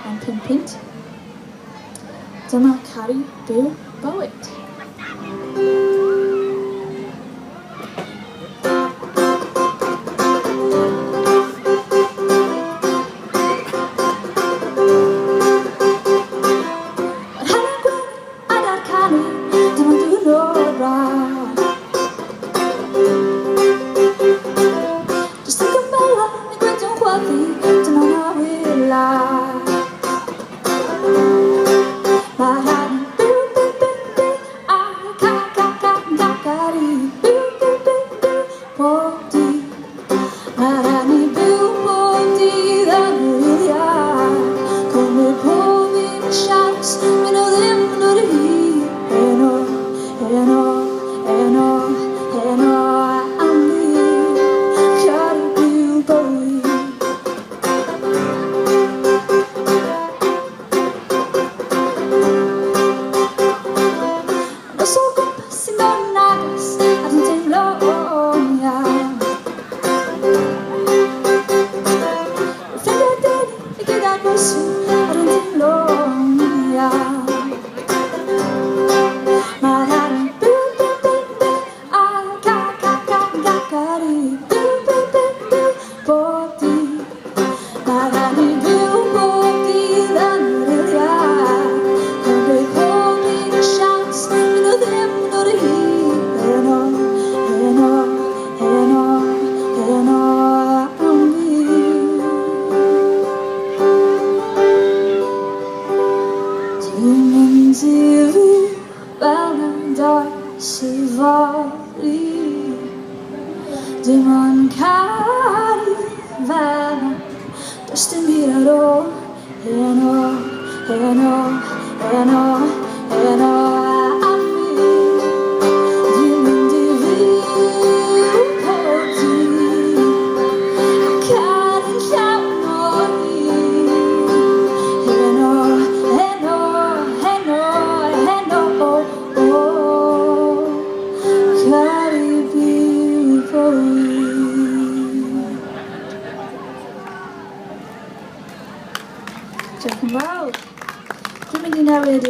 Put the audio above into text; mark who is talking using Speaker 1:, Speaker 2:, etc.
Speaker 1: and Pimpint. Dyma Cari Byw Bywyd. Dim ond cari fel does dim byd ar ôl heno am fi. Dwi'n mynd I fyw pob dydd a caru'n llawn o hyd. Cari Byw Bywyd. Diolch yn fawr. Dwi'n mynd I newid